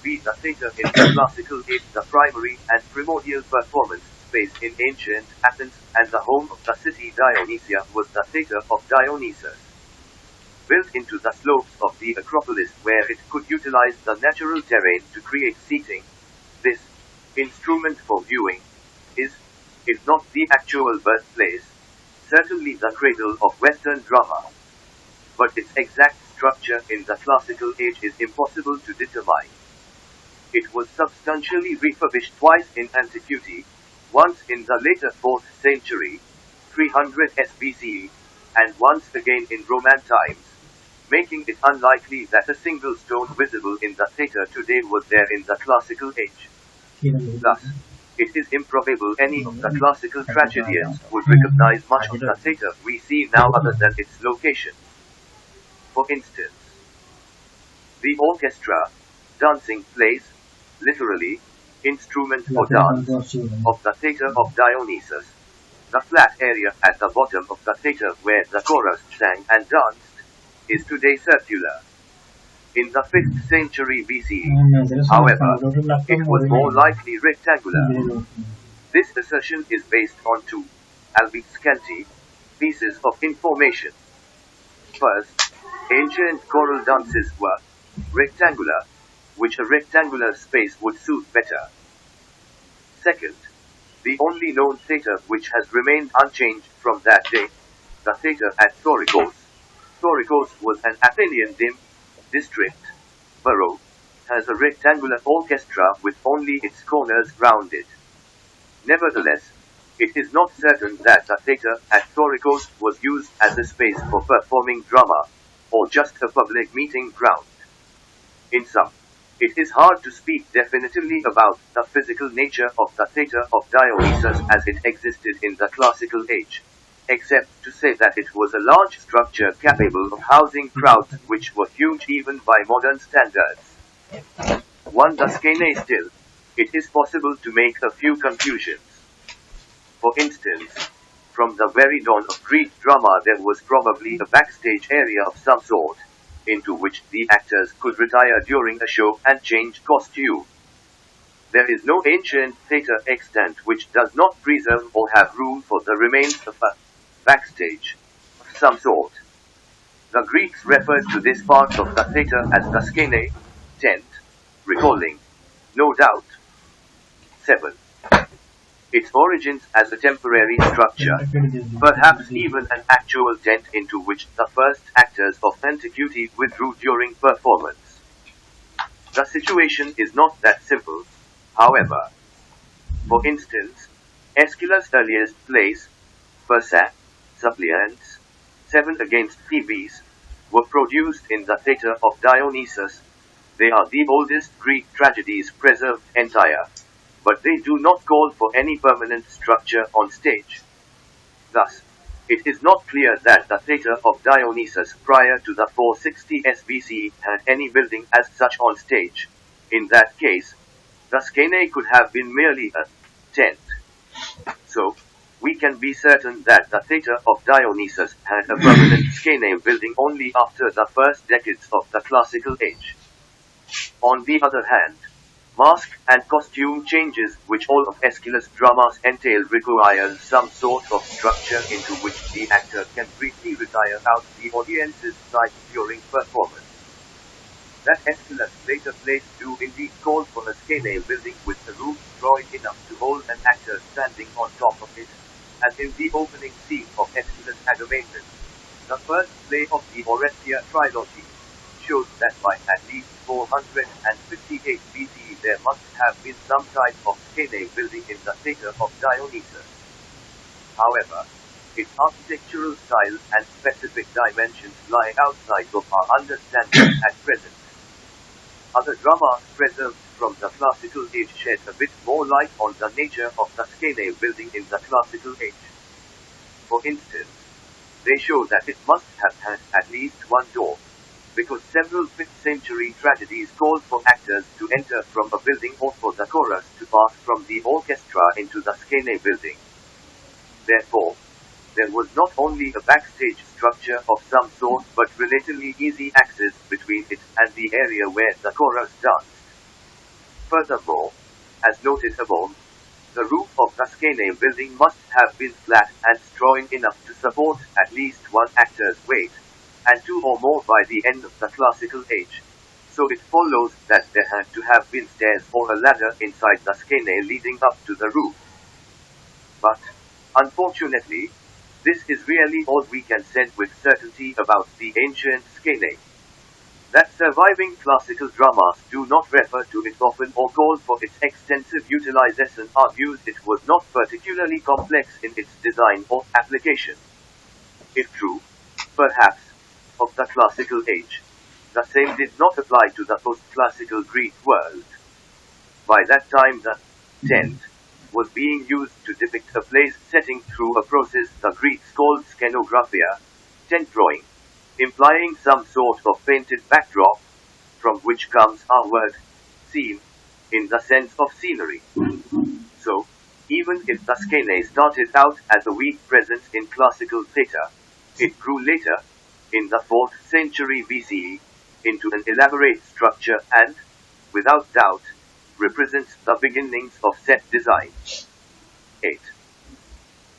be the theatre in the classical age, the primary and primordial performance space in ancient Athens, and the home of the city Dionysia was the theatre of Dionysus. Built into the slopes of the Acropolis where it could utilize the natural terrain to create seating, this instrument for viewing is, if not the actual birthplace, certainly the cradle of Western drama. But its exact structure in the classical age is impossible to determine. It was substantially refurbished twice in antiquity, once in the later 4th century, 300 SBCE, and once again in Roman times, making it unlikely that a single stone visible in the theatre today was there in the classical age. Thus, it is improbable any of the classical tragedians would recognize much of the theatre we see now other than its location. For instance, the orchestra, dancing place, literally, instrument for dance, of the theatre of Dionysus, the flat area at the bottom of the theatre where the chorus sang and danced, is today circular. In the 5th century BCE, however, it was more likely rectangular. This assertion is based on two, albeit scanty, pieces of information. First, ancient choral dances were rectangular, which a rectangular space would suit better. Second, the only known theatre which has remained unchanged from that day, the theatre at Thorikos. Thorikos was an Athenian district, borough, has a rectangular orchestra with only its corners rounded. Nevertheless, it is not certain that the theatre at Thorikos was used as a space for performing drama, or just a public meeting ground. In sum, it is hard to speak definitively about the physical nature of the theatre of Dionysus as it existed in the classical age, except to say that it was a large structure capable of housing crowds which were huge even by modern standards. One the Skene still, it is possible to make a few conclusions. For instance, from the very dawn of Greek drama there was probably a backstage area of some sort, into which the actors could retire during a show and change costume. There is no ancient theatre extant which does not preserve or have room for the remains of a backstage of some sort. The Greeks referred to this part of the theatre as the skene, tent, recalling, no doubt, 7. Its origins as a temporary structure, perhaps even an actual tent into which the first actors of antiquity withdrew during performance. The situation is not that simple, however. For instance, Aeschylus' earliest plays, Persa, Suppliants, 7 against Thebes, were produced in the theatre of Dionysus. They are the oldest Greek tragedies preserved entire, but they do not call for any permanent structure on stage. Thus, it is not clear that the theatre of Dionysus prior to the 460 SBC had any building as such on stage. In that case, the skene could have been merely a tent. So, we can be certain that the theatre of Dionysus had a permanent skene building only after the first decades of the classical age. On the other hand, mask and costume changes which all of Aeschylus' dramas entail require some sort of structure into which the actor can briefly retire out the audience's sight during performance. That Aeschylus later plays do indeed call for a skene building with a roof broad enough to hold an actor standing on top of it, as in the opening scene of Aeschylus' Agamemnon, the first play of the Orestia trilogy, shows that by at least 458 BCE there must have been some type of skene building in the theatre of Dionysus. However, its architectural style and specific dimensions lie outside of our understanding at present. Other dramas preserved from the classical age shed a bit more light on the nature of the skene building in the classical age. For instance, they show that it must have had at least one door, because several 5th century tragedies called for actors to enter from a building or for the chorus to pass from the orchestra into the skene building. Therefore, there was not only a backstage structure of some sort but relatively easy access between it and the area where the chorus danced. Furthermore, as noted above, the roof of the Skene building must have been flat and strong enough to support at least one actor's weight, and two or more by the end of the classical age. So it follows that there had to have been stairs or a ladder inside the Skene leading up to the roof. But, unfortunately, this is really all we can say with certainty about the ancient Skene. That surviving classical dramas do not refer to it often or call for its extensive utilization argues it was not particularly complex in its design or application. If true, perhaps, of the classical age, the same did not apply to the post-classical Greek world. By that time the tent was being used to depict a place setting through a process the Greeks called skenographia, tent drawing, implying some sort of painted backdrop, from which comes our word, scene, in the sense of scenery. So, even if the Skene started out as a weak presence in classical theatre, it grew later, in the 4th century BCE, into an elaborate structure and, without doubt, represents the beginnings of set design. 8.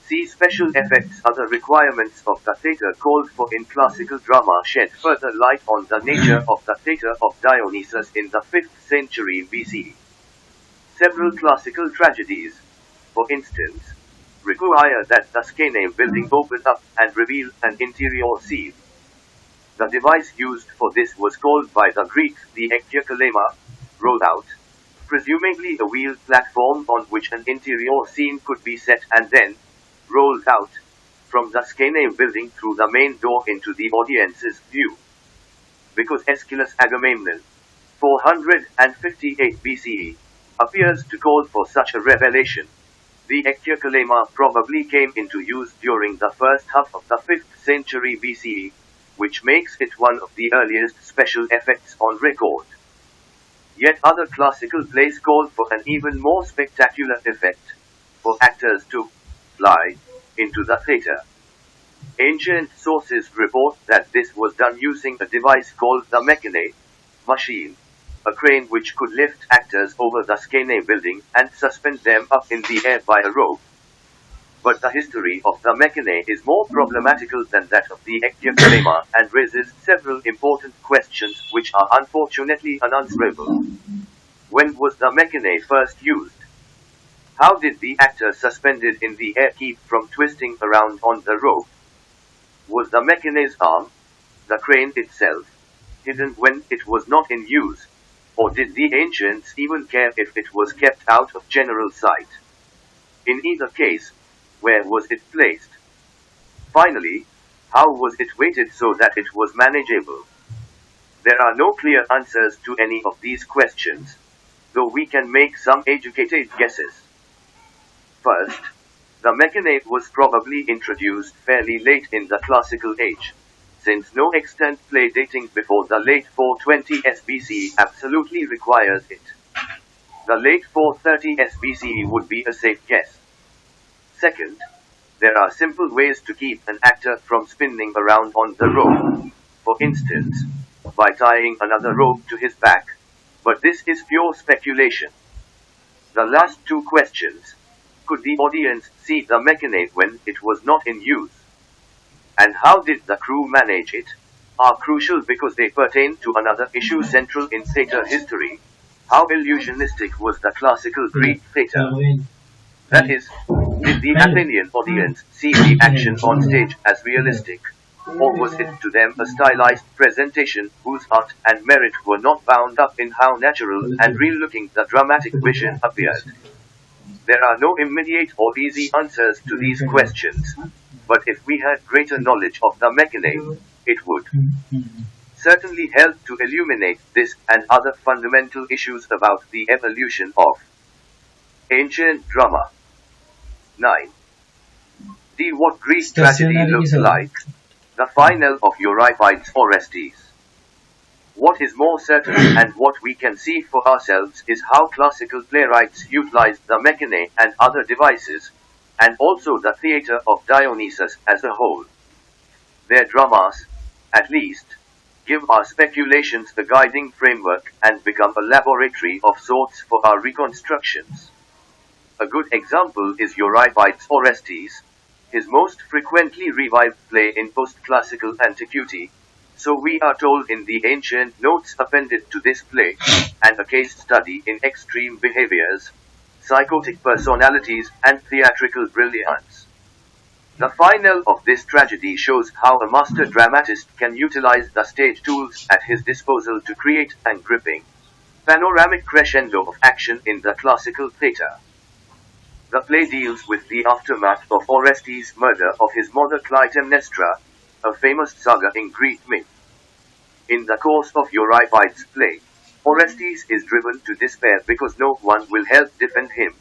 See special effects. Other requirements of the theatre called for in classical drama shed further light on the nature of the theatre of Dionysus in the 5th century BCE. Several classical tragedies, for instance, require that the Skene building open up and reveal an interior scene. The device used for this was called by the Greeks the ekkykalema, rolled out, presumably a wheeled platform on which an interior scene could be set and then rolled out from the Skene building through the main door into the audience's view. Because Aeschylus' Agamemnon, 458 BCE, appears to call for such a revelation, the ekkykalema probably came into use during the first half of the 5th century BCE, which makes it one of the earliest special effects on record. Yet other classical plays called for an even more spectacular effect, for actors to fly into the theatre. Ancient sources report that this was done using a device called the mechane, machine, a crane which could lift actors over the Skene building and suspend them up in the air by a rope. But the history of the mechane is more problematical than that of the ekkykalema and raises several important questions which are unfortunately unanswerable. When was the mechane first used? How did the actor suspended in the air keep from twisting around on the rope? Was the mechane's arm, the crane itself, hidden when it was not in use? Or did the ancients even care if it was kept out of general sight? In either case, where was it placed? Finally, how was it weighted so that it was manageable? There are no clear answers to any of these questions, though we can make some educated guesses. First, the mechane was probably introduced fairly late in the classical age, since no extant play dating before the late 420s BCE absolutely requires it. The late 430s BCE would be a safe guess. Second, there are simple ways to keep an actor from spinning around on the rope, for instance, by tying another rope to his back, but this is pure speculation. The last two questions, could the audience see the mechane when it was not in use? And how did the crew manage it? Are crucial because they pertain to another issue central in theatre history. How illusionistic was the classical Greek theatre? That is, did the Athenian audience see the action on stage as realistic? Or was it to them a stylized presentation whose art and merit were not bound up in how natural and real-looking the dramatic vision appeared? There are no immediate or easy answers to these questions, but if we had greater knowledge of the mechane, it would certainly help to illuminate this and other fundamental issues about the evolution of ancient drama. 9. See what Greek tragedy looks like. The final of Euripides' Orestes. What is more certain and what we can see for ourselves is how classical playwrights utilized the mechane and other devices, and also the theatre of Dionysus as a whole. Their dramas, at least, give our speculations the guiding framework and become a laboratory of sorts for our reconstructions. A good example is Euripides' Orestes, his most frequently revived play in post-classical antiquity, so we are told in the ancient notes appended to this play, and a case study in extreme behaviors, psychotic personalities, and theatrical brilliance. The final of this tragedy shows how a master dramatist can utilize the stage tools at his disposal to create an gripping, panoramic crescendo of action in the classical theatre. The play deals with the aftermath of Orestes' murder of his mother Clytemnestra, a famous saga in Greek myth. In the course of Euripides' play, Orestes is driven to despair because no one will help defend him,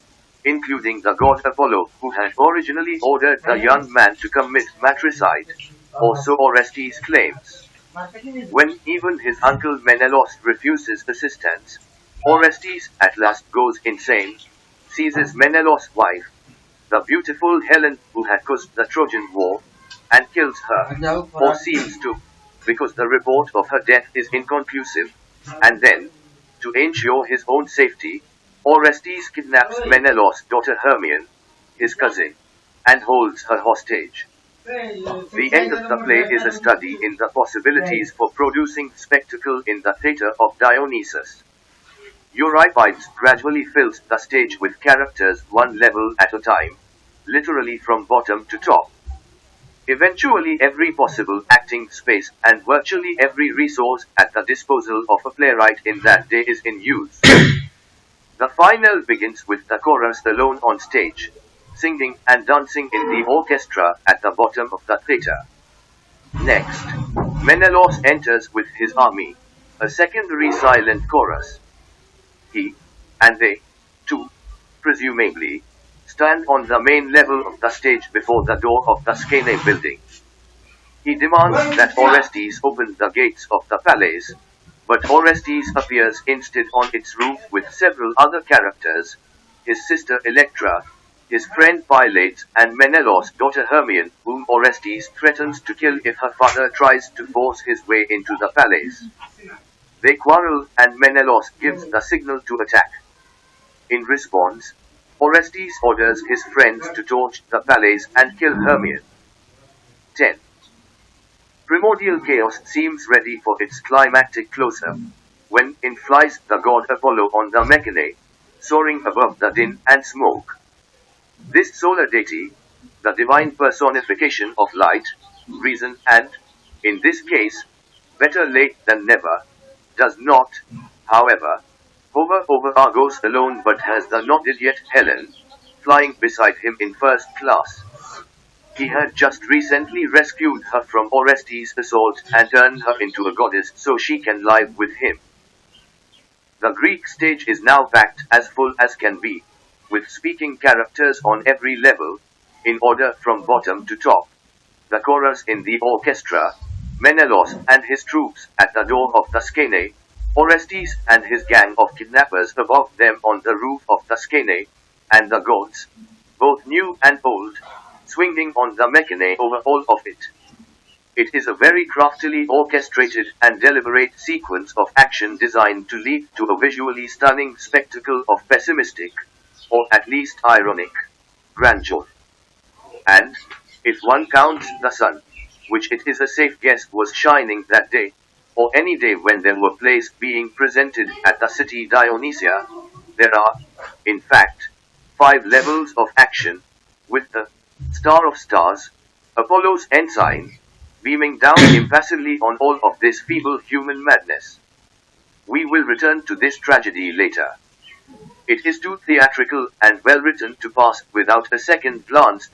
including the god Apollo, who had originally ordered the young man to commit matricide, or so Orestes claims. When even his uncle Menelaus refuses assistance, Orestes at last goes insane, seizes Menelaus' wife, the beautiful Helen who had caused the Trojan War, and kills her, or seems to, because the report of her death is inconclusive, and then, to ensure his own safety, Orestes kidnaps Menelaus' daughter Hermione, his cousin, and holds her hostage. The end of the play is a study in the possibilities for producing spectacle in the theatre of Dionysus. Euripides gradually fills the stage with characters one level at a time, literally from bottom to top. Eventually every possible acting space and virtually every resource at the disposal of a playwright in that day is in use. The final begins with the chorus alone on stage, singing and dancing in the orchestra at the bottom of the theatre. Next, Menelaus enters with his army, a secondary silent chorus. He, and they, too, presumably, stand on the main level of the stage before the door of the Skene building. He demands that Orestes open the gates of the palace, but Orestes appears instead on its roof with several other characters, his sister Electra, his friend Pylades, and Menelaus' daughter Hermione, whom Orestes threatens to kill if her father tries to force his way into the palace. They quarrel, and Menelaus gives the signal to attack. In response, Orestes orders his friends to torch the palace and kill Hermione. 10. Primordial chaos seems ready for its climactic close-up, when in flies the god Apollo on the Mechane, soaring above the din and smoke. This solar deity, the divine personification of light, reason and, in this case, better late than never, does not, however, hover over Argos alone but has the not-dead-yet Helen, flying beside him in first class. He had just recently rescued her from Orestes' assault and turned her into a goddess so she can live with him. The Greek stage is now packed as full as can be, with speaking characters on every level, in order from bottom to top. The chorus in the orchestra, Menelaus and his troops at the door of the Skene, Orestes and his gang of kidnappers above them on the roof of the Skene, and the gods, both new and old, swinging on the Mechane over all of it. It is a very craftily orchestrated and deliberate sequence of action designed to lead to a visually stunning spectacle of pessimistic, or at least ironic, grandeur. And, if one counts the sun, which it is a safe guess was shining that day, or any day when there were plays being presented at the city Dionysia, there are, in fact, 5 levels of action, with the Star of Stars, Apollo's ensign, beaming down impassively on all of this feeble human madness. We will return to this tragedy later. It is too theatrical and well written to pass without a second glance.